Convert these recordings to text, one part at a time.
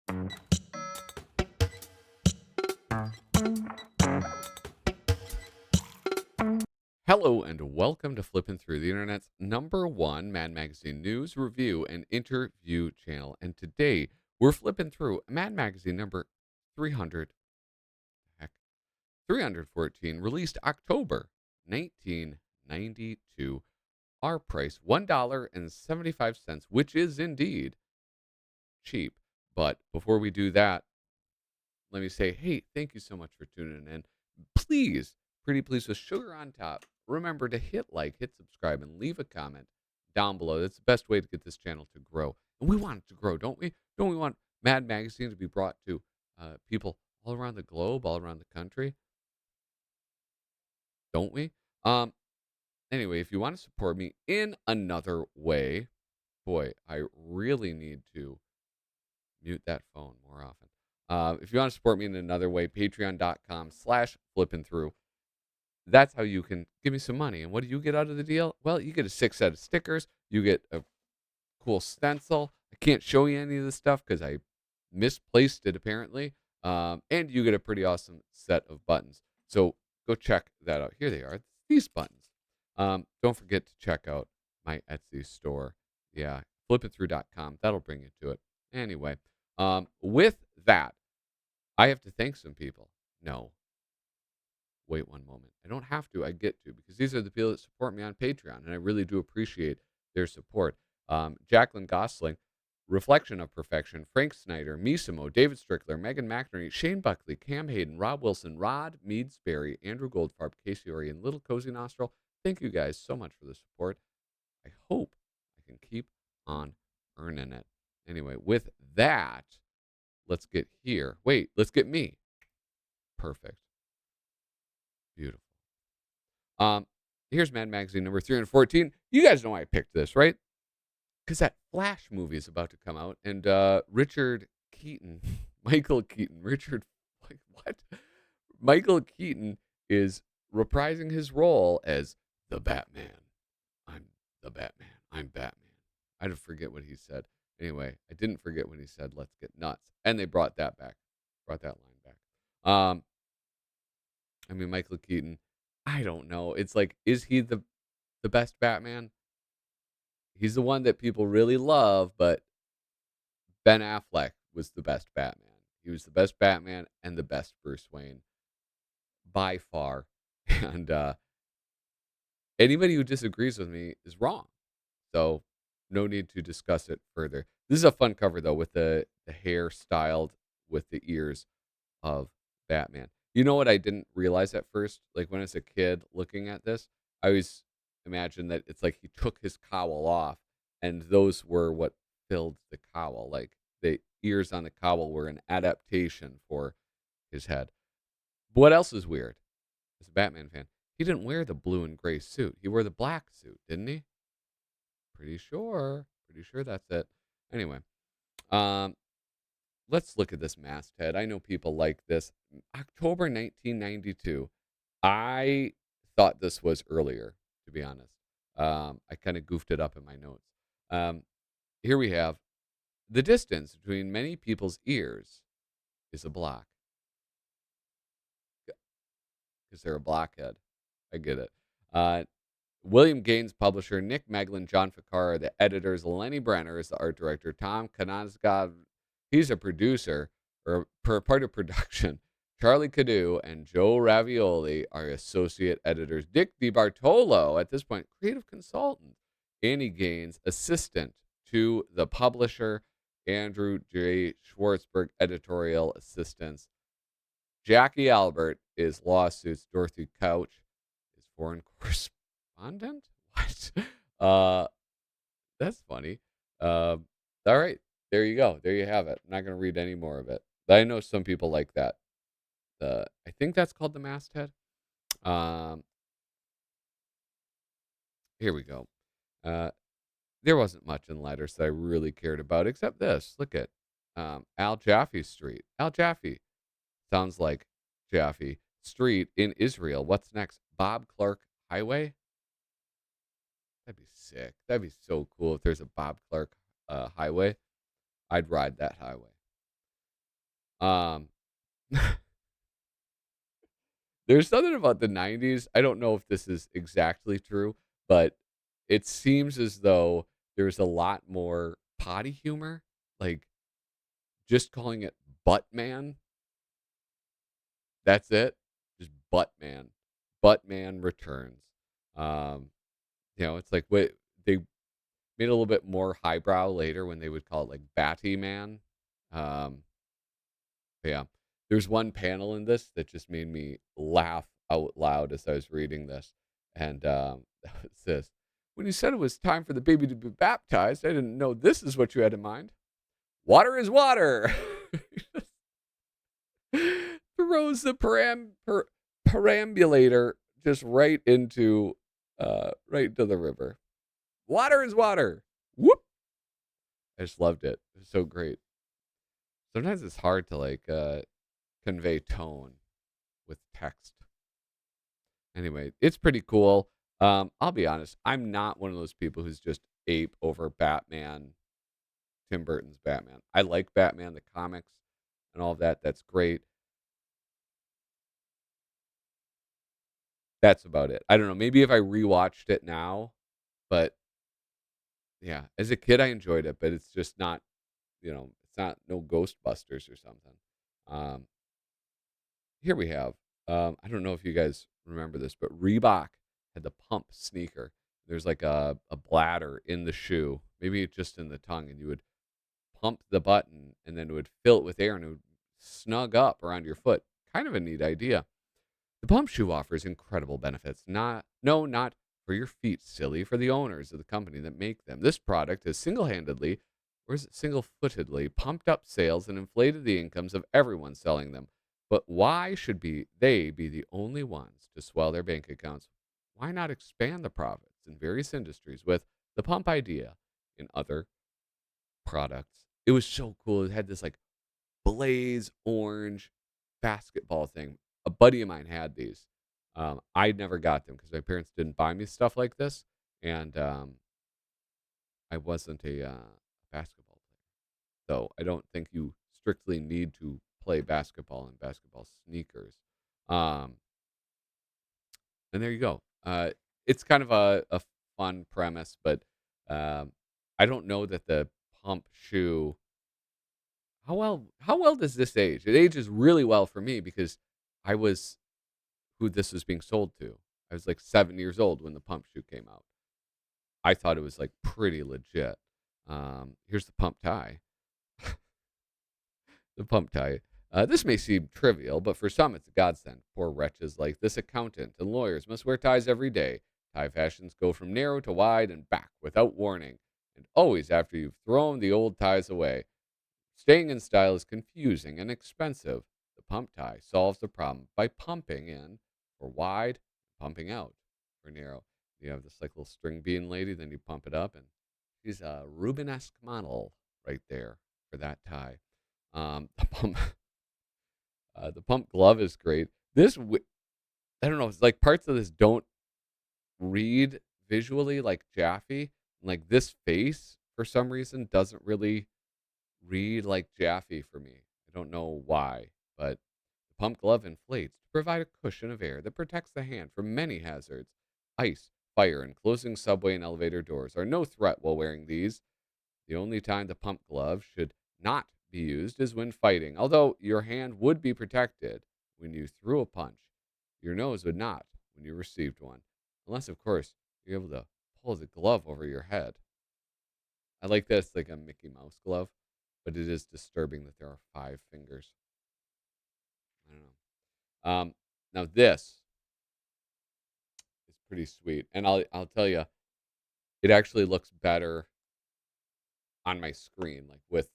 Hello and welcome to Flippin' Through the Internet's #1 Mad Magazine news, review, and interview channel. And today we're flipping through Mad Magazine number 300, heck, 314, released October 1992. Our price, $1.75, which is indeed cheap. But before we do that, let me say, hey, thank you so much for tuning in. Please, pretty please, with sugar on top, remember to hit like, hit subscribe, and leave a comment down below. That's the best way to get this channel to grow. And we want it to grow, don't we? Don't we want Mad Magazine to be brought to people all around the globe, all around the country? Don't we? Um, anyway, if you want to support me in another way, boy, I really need to mute that phone more often. If you want to support me in another way, patreon.com/flippinthrough. That's how you can give me some money. And what do you get out of the deal? Well, you get a 6 set of stickers. You get a cool stencil. I can't show you any of this stuff because I misplaced it apparently. And you get a pretty awesome set of buttons. So go check that out. Here they are. These buttons. Don't forget to check out my Etsy store. Yeah, flippinthrough.com. That'll bring you to it. Anyway, with that, I have to thank some people. No, wait one moment. I don't have to. I get to because these are the people that support me on Patreon, and I really do appreciate their support. Jacqueline Gosling, Reflection of Perfection, Frank Snyder, Misimo, David Strickler, Megan McNary, Shane Buckley, Cam Hayden, Rob Wilson, Rod Meadsbury, Andrew Goldfarb, Casey Ori, and Little Cozy Nostril. Thank you guys so much for the support. I hope I can keep on earning it. Anyway, with that, let's get here. Wait, let's get me. Perfect. Beautiful. Here's Mad Magazine number 314. You guys know why I picked this, right? Because that Flash movie is about to come out, and Richard Keaton, Michael Keaton, Richard, like, what? Michael Keaton is reprising his role as the Batman. I'm the Batman. I'm Batman. I don't forget what he said. Anyway, I didn't forget when he said, "Let's get nuts," and they brought that back, brought that line back. I mean, Michael Keaton. I don't know. It's like, is he the best Batman? He's the one that people really love, but Ben Affleck was the best Batman. He was the best Batman and the best Bruce Wayne by far. And anybody who disagrees with me is wrong. So no need to discuss it further. This is a fun cover though, with the hair styled with the ears of Batman. You know what I didn't realize at first? Like when I was a kid looking at this, I always imagined that it's like he took his cowl off and those were what filled the cowl. Like the ears on the cowl were an adaptation for his head. What else is weird? As a Batman fan, he didn't wear the blue and gray suit. He wore the black suit, didn't he? Pretty sure. Pretty sure that's it. Anyway, um, let's look at this masthead. I know people like this. October 1992. I thought this was earlier, to be honest. I kind of goofed it up in my notes. Um, here we have the distance between many people's ears is a block because they're a blockhead. I get it. Uh, William Gaines, publisher, Nick Meglin, John Ficarra, the editors, Lenny Brenner is the art director, Tom Kanazgov, he's a producer or part of production. Charlie Cadu and Joe Ravioli are associate editors. Dick DiBartolo, at this point, creative consultant. Annie Gaines, assistant to the publisher. Andrew J. Schwartzberg, editorial assistants. Jackie Albert is lawsuits. Dorothy Couch is foreign correspondent. What? Uh, that's funny. All right, there you go. There you have it. I'm not going to read any more of it. But I know some people like that. I think that's called the masthead. Um, here we go. There wasn't much in letters that I really cared about except this. Look at Al Jaffee Street. Al Jaffee sounds like Jaffee Street in Israel. What's next? Bob Clark Highway. That'd be sick. That'd be so cool if there's a Bob Clark highway. I'd ride that highway. Um, there's something about the '90s. I don't know if this is exactly true, but it seems as though there's a lot more potty humor. Like just calling it Butt Man. That's it. Just Butt Man. Butt Man returns. Um, it's like what they made a little bit more highbrow later when they would call it like Batty Man. Um, but yeah, there's one panel in this that just made me laugh out loud as I was reading this, and it says, "When you said it was time for the baby to be baptized, I didn't know this is what you had in mind. Water is water." Throws the perambulator just right into the river. Water is water. Whoop! I just loved it. It was so great. Sometimes it's hard to like convey tone with text. Anyway, it's pretty cool. I'll be honest, I'm not one of those people who's just ape over Batman, Tim Burton's Batman. I like Batman, the comics, and all of that. That's great. That's about it. I don't know. Maybe if I rewatched it now, but yeah, as a kid I enjoyed it, but it's just not, it's not no Ghostbusters or something. Um, Here we have. I don't know if you guys remember this, but Reebok had the pump sneaker. There's like a bladder in the shoe, maybe just in the tongue, and you would pump the button, and then it would fill it with air, and it would snug up around your foot. Kind of a neat idea. The pump shoe offers incredible benefits. Not for your feet, silly, for the owners of the company that make them. This product has single-handedly, or is it single-footedly, pumped up sales and inflated the incomes of everyone selling them. But why should they be the only ones to swell their bank accounts? Why not expand the profits in various industries with the pump idea in other products? It was so cool. It had this like blaze orange basketball thing. A buddy of mine had these. I never got them because my parents didn't buy me stuff like this, and I wasn't a basketball player, so I don't think you strictly need to play basketball in basketball sneakers. Um, and there you go. It's kind of a fun premise, but um, I don't know that the pump shoe. How well does this age? It ages really well for me because I was who this was being sold to. I was like 7 years old when the pump shoe came out. I thought it was like pretty legit. Here's the pump tie. The pump tie. This may seem trivial, but for some it's a godsend. Poor wretches like this accountant and lawyers must wear ties every day. Tie fashions go from narrow to wide and back without warning, and always after you've thrown the old ties away. Staying in style is confusing and expensive. The pump tie solves the problem by pumping in for wide, pumping out for narrow. You have this like little string bean lady, then you pump it up, and she's a Rubenesque model right there for that tie. The pump, the pump glove is great. I don't know. It's like parts of this don't read visually like Jaffee. Like this face, for some reason, doesn't really read like Jaffee for me. I don't know why, but the pump glove inflates to provide a cushion of air that protects the hand from many hazards. Ice, fire, and closing subway and elevator doors are no threat while wearing these. The only time the pump glove should not be used is when fighting, although your hand would be protected when you threw a punch. Your nose would not when you received one, unless, of course, you're able to pull the glove over your head. I like that it's like a Mickey Mouse glove, but it is disturbing that there are 5 fingers. I don't know. Now this is pretty sweet, and I'll tell you, it actually looks better on my screen, like with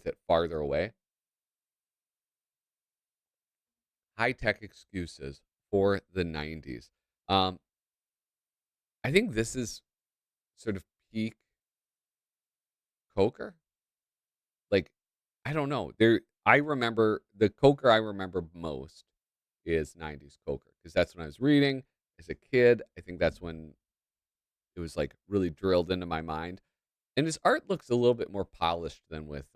it farther away. High tech excuses for the '90s. Um, I think this is sort of peak Coker. Like, I don't know. I remember the Coker I remember most is '90s Coker because that's when I was reading as a kid. I think that's when it was like really drilled into my mind. And his art looks a little bit more polished than with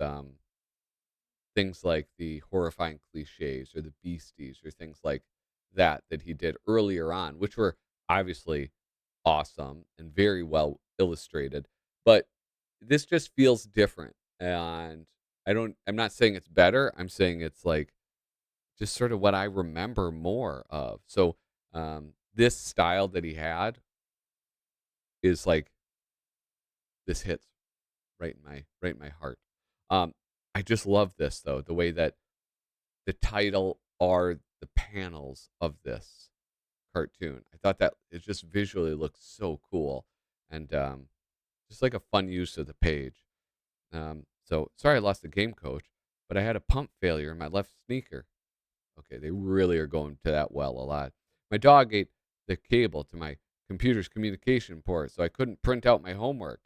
things like the horrifying cliches or the beasties or things like that he did earlier on, which were obviously awesome and very well illustrated. But this just feels different. And I'm not saying it's better. I'm saying it's like just sort of what I remember more of. So this style that he had is like this hits right in my heart. Um, I just love this though, the way that the title are the panels of this cartoon. I thought that it just visually looks so cool and just like a fun use of the page. So sorry I lost the game coach, but I had a pump failure in my left sneaker. Okay, they really are going to that well a lot. My dog ate the cable to my computer's communication port, so I couldn't print out my homework.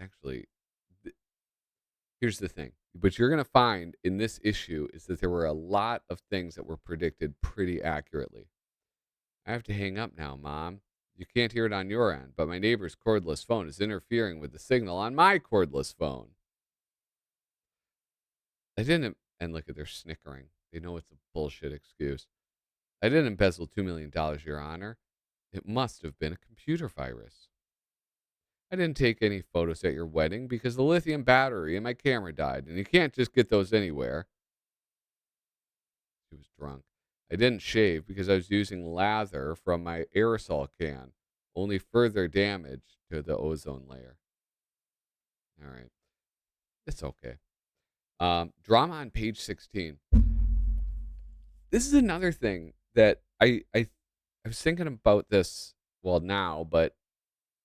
Actually, th- here's the thing. What you're going to find in this issue is that there were a lot of things that were predicted pretty accurately. I have to hang up now, Mom. You can't hear it on your end, but my neighbor's cordless phone is interfering with the signal on my cordless phone. I didn't, and look at their snickering. They know it's a bullshit excuse. I didn't embezzle $2 million, Your Honor. It must have been a computer virus. I didn't take any photos at your wedding because the lithium battery in my camera died, and you can't just get those anywhere. She was drunk. I didn't shave because I was using lather from my aerosol can. Only further damage to the ozone layer. All right. It's okay. Drama on page 16. This is another thing that I was thinking about this, well, now, but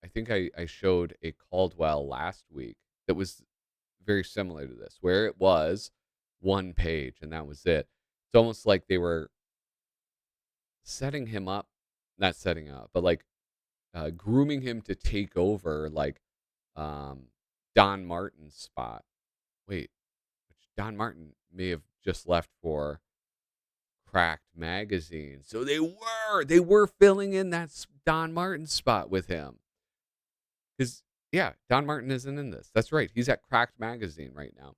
I think I showed a Caldwell last week that was very similar to this, where it was one page and that was it. It's almost like they were setting him up, not setting up, but like grooming him to take over like um, Don Martin's spot. Wait, which Don Martin may have just left for Cracked magazine. So they were filling in that Don Martin spot with him. Because yeah, Don Martin isn't in this. That's right. He's at Cracked magazine right now.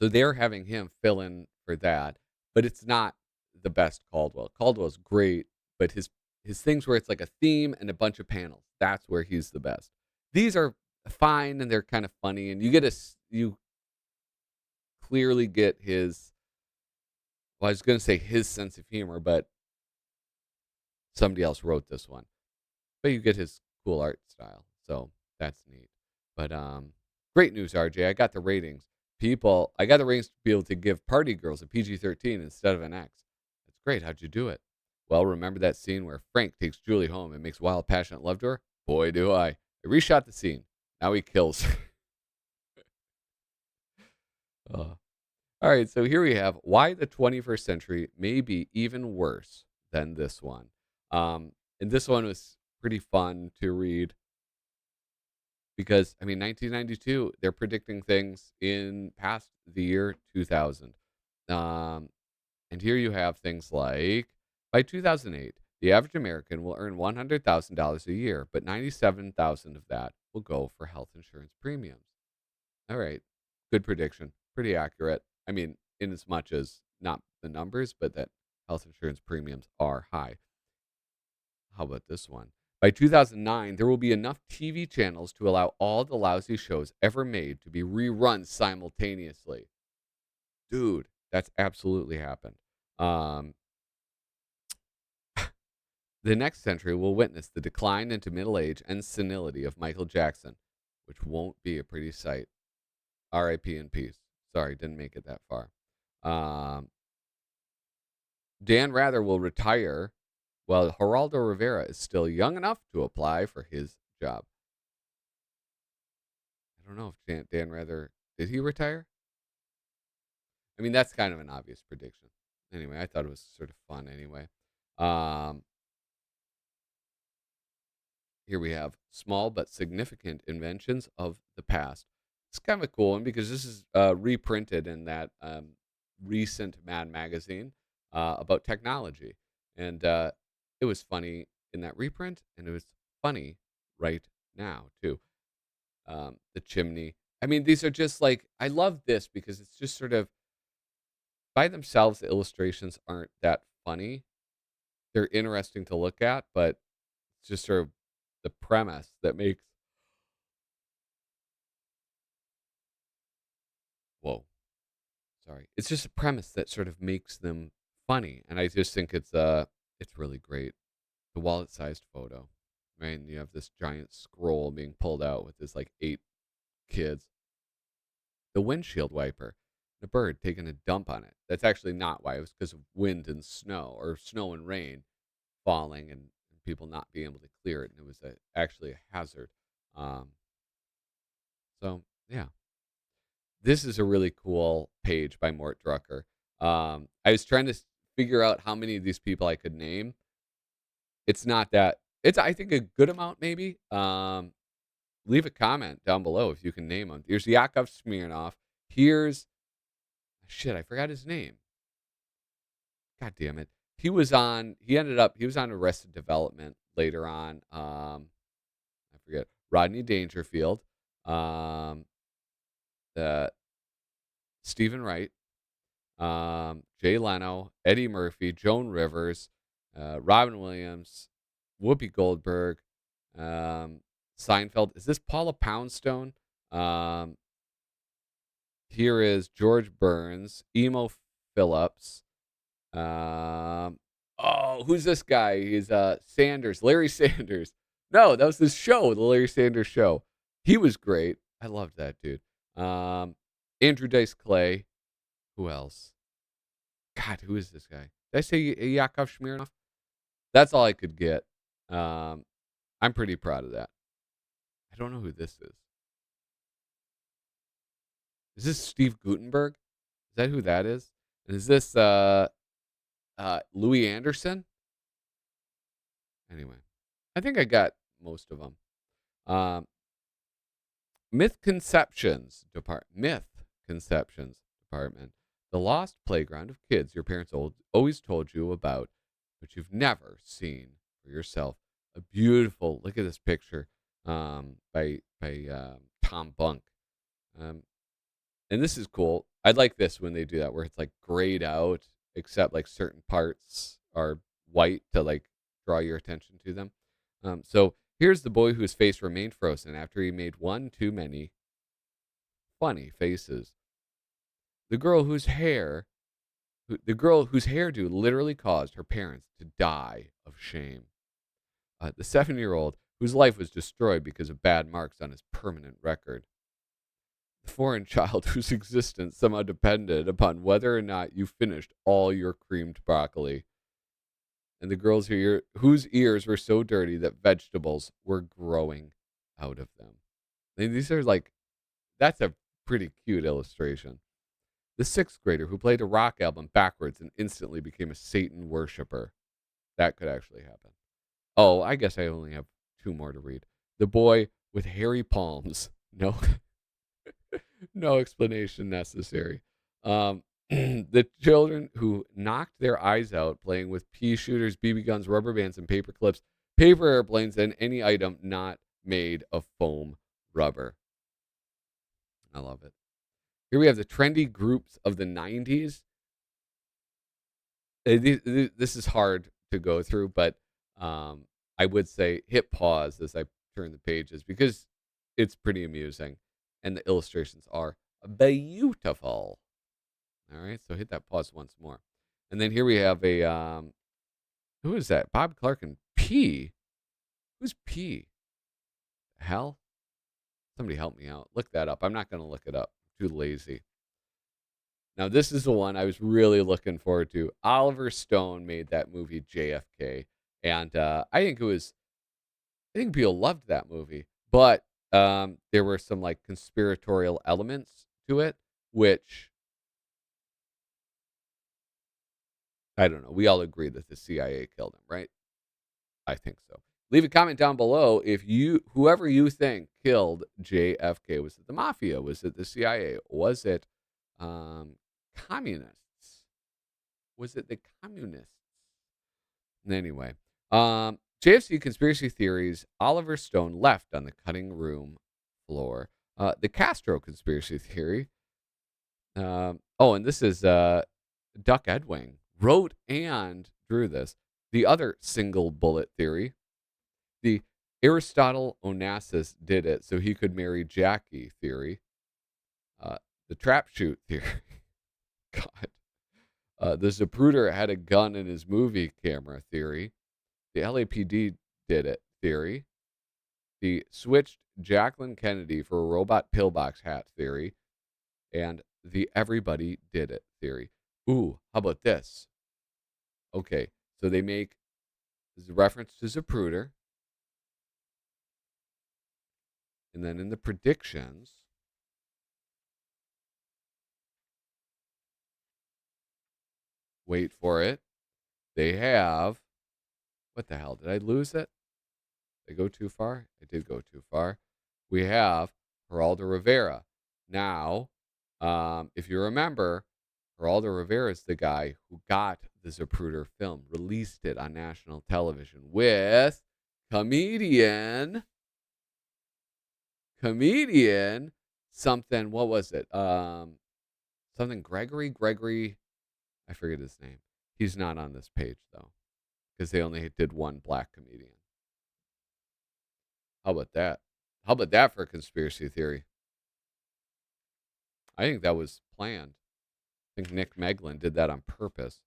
So they're having him fill in for that, but it's not the best Caldwell. Caldwell's great, but his things where it's like a theme and a bunch of panels. That's where he's the best. These are fine and they're kind of funny, and you clearly get his. Well, I was going to say his sense of humor, but somebody else wrote this one. But you get his cool art style, so that's neat. But great news, RJ. I got the ratings to be able to give Party Girls a PG-13 instead of an X. That's great. How'd you do it? Well, remember that scene where Frank takes Julie home and makes wild, passionate love to her? Boy, do I. I reshot the scene. Now he kills her. Uh, all right, so here we have why the 21st century may be even worse than this one. And this one was pretty fun to read because, I mean, 1992, they're predicting things in past the year 2000. Um, and here you have things like by 2008, the average American will earn $100,000 a year, but 97,000 of that will go for health insurance premiums. All right. Good prediction. Pretty accurate. I mean, in as much as not the numbers, but that health insurance premiums are high. How about this one? By 2009, there will be enough TV channels to allow all the lousy shows ever made to be rerun simultaneously. Dude, that's absolutely happened. Um, the next century will witness the decline into middle age and senility of Michael Jackson, which won't be a pretty sight. R.I.P. in peace. Sorry, didn't make it that far. Um, Dan Rather will retire while Geraldo Rivera is still young enough to apply for his job. I don't know if Dan Rather, did he retire? I mean, that's kind of an obvious prediction. Anyway, I thought it was sort of fun anyway. Um, Here we have small but significant inventions of the past. It's kind of a cool one because this is reprinted in that recent Mad magazine about technology. And it was funny in that reprint, and it was funny right now, too. The chimney, I mean, these are just like, I love this because it's just sort of by themselves, the illustrations aren't that funny. They're interesting to look at, but it's just sort of the premise that makes, whoa, sorry. It's just a premise that sort of makes them funny. And I just think it's really great. The wallet-sized photo, right? And you have this giant scroll being pulled out with this like 8 kids. The windshield wiper, the bird taking a dump on it. That's actually not why. It was because of wind and snow, or snow and rain falling, and people not being able to clear it. And it was actually a hazard. Um, so, yeah, this is a really cool page by Mort Drucker. I was trying to figure out how many of these people I could name. It's not that. It's, I think, a good amount, maybe. Leave a comment down below if you can name them. Here's Yakov Smirnoff. Here's, shit, I forgot his name. God damn it. He was on Arrested Development later on. I forget. Rodney Dangerfield. Um, the Stephen Wright. Jay Leno, Eddie Murphy, Joan Rivers, Robin Williams, Whoopi Goldberg, Seinfeld. Is this Paula Poundstone? Um, Here is George Burns, Emo Phillips. Who's this guy? He's Sanders, Larry Sanders. No, that was his show, the Larry Sanders Show. He was great. I loved that dude. Andrew Dice Clay. Who else? God, who is this guy? Did I say Yakov Smirnoff? That's all I could get. Um, I'm pretty proud of that. I don't know who this is. Is this Steve Gutenberg? Is that who that is? And is this Louis Anderson? Anyway, I think I got most of them. Um, Myth Conceptions Department. The lost playground of kids your parents always told you about, but you've never seen for yourself. A beautiful, look at this picture by Tom Bunk. Um, and this is cool. I like this when they do that, where it's like grayed out, except like certain parts are white to like draw your attention to them. So here's the boy whose face remained frozen after he made one too many funny faces. The girl whose the girl whose hairdo literally caused her parents to die of shame. The 7-year-old whose life was destroyed because of bad marks on his permanent record. The foreign child whose existence somehow depended upon whether or not you finished all your creamed broccoli. And the girls whose ears were so dirty that vegetables were growing out of them. And these are like, that's a pretty cute illustration. The 6th grader who played a rock album backwards and instantly became a Satan worshiper. That could actually happen. Oh, I guess I only have 2 more to read. The boy with hairy palms. No, no explanation necessary. The children who knocked their eyes out playing with pea shooters, BB guns, rubber bands, and paper clips, paper airplanes, and any item not made of foam rubber. I love it. Here we have the trendy groups of the 90s. This is hard to go through, but I would say hit pause as I turn the pages because it's pretty amusing and the illustrations are beautiful. All right, so hit that pause once more. And then here we have who is that? Bob Clark and P. Who's P? Hell? Somebody help me out. Look that up. I'm not going to look it up. I'm too lazy. Now, this is the one I was really looking forward to. Oliver Stone made that movie JFK, and I think people loved that movie, but there were some like conspiratorial elements to it, which I don't know. We all agree that the CIA killed him, right? I think so. Leave a comment down below if whoever you think killed JFK, was it the mafia? Was it the CIA? Was it communists? Was it the communists? Anyway, JFC conspiracy theories. Oliver Stone left on the cutting room floor. The Castro conspiracy theory. And this is Duck Edwing wrote and drew this. The other single bullet theory. The Aristotle Onassis did it so he could marry Jackie theory. The trap shoot theory. God. The Zapruder had a gun in his movie camera theory. The LAPD did it theory. The switched Jacqueline Kennedy for a robot pillbox hat theory. And the everybody did it theory. Ooh, how about this? Okay, so they make this reference to Zapruder. And then in the predictions, wait for it, they have, what the hell, did I lose it? Did I go too far? I did go too far. We have Geraldo Rivera. Now, if you remember, Geraldo Rivera is the guy who got the Zapruder film, released it on national television with comedian, something, what was it? Something Gregory, I forget his name. He's not on this page, though, because they only did one black comedian. How about that? How about that for a conspiracy theory? I think that was planned. I think Nick Meglin did that on purpose.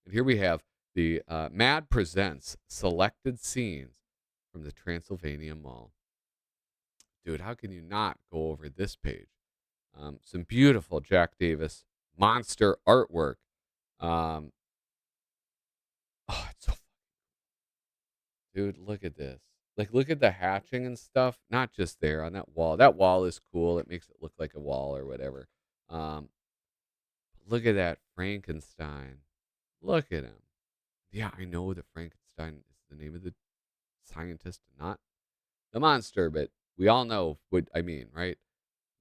And here we have the MAD presents selected scenes from the Transylvania Mall. Dude, how can you not go over this page? Some beautiful Jack Davis monster artwork. It's so, dude, look at this. Like, look at the hatching and stuff. Not just there on that wall. That wall is cool. It makes it look like a wall or whatever. Look at that Frankenstein. Look at him. Yeah, I know that Frankenstein is the name of the scientist, not the monster, but we all know what I mean, right?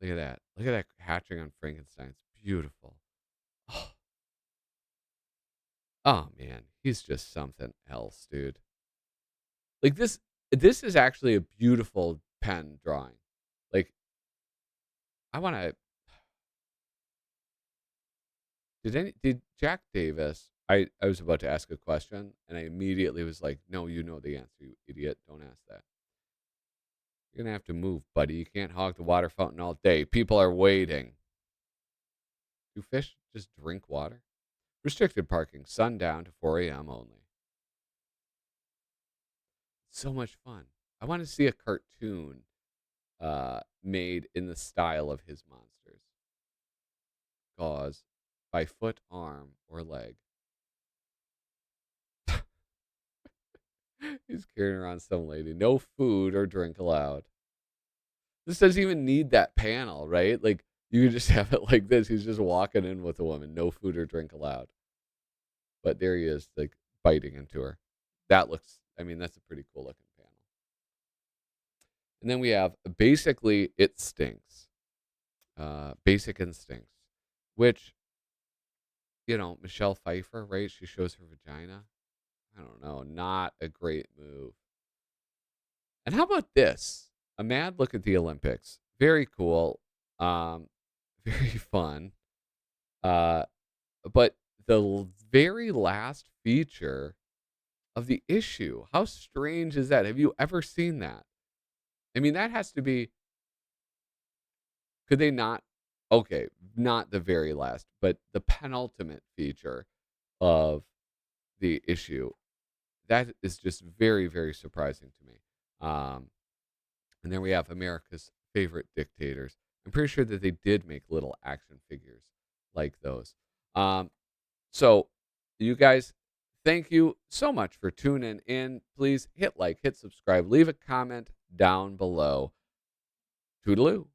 Look at that. Look at that hatching on Frankenstein. It's beautiful. Oh, oh man, he's just something else, dude. Like this is actually a beautiful pen drawing. Like, I want to. Did Jack Davis? I was about to ask a question, and I immediately was like, "No, you know the answer, you idiot! Don't ask that. You're gonna have to move, buddy. You can't hog the water fountain all day. People are waiting. Do fish just drink water? Restricted parking, sundown to 4 a.m. only. So much fun. I want to see a cartoon made in the style of his monsters. Caused by foot, arm, or leg. He's carrying around some lady. No food or drink allowed. This doesn't even need that panel, right? Like, you could just have it like this. He's just walking in with a woman. No food or drink allowed. But there he is, like, biting into her. That looks, I mean, that's a pretty cool looking panel. And then we have basically It Stinks. Basic Instincts, which, Michelle Pfeiffer, right? She shows her vagina. I don't know. Not a great move. And how about this? A mad look at the Olympics. Very cool. Very fun. But the very last feature of the issue, how strange is that? Have you ever seen that? I mean, that has to be. Could they not? Okay, not the very last, but the penultimate feature of the issue. That is just very, very surprising to me. And then we have America's favorite dictators. I'm pretty sure that they did make little action figures like those. So, you guys, thank you so much for tuning in. Please hit like, hit subscribe, leave a comment down below. Toodaloo.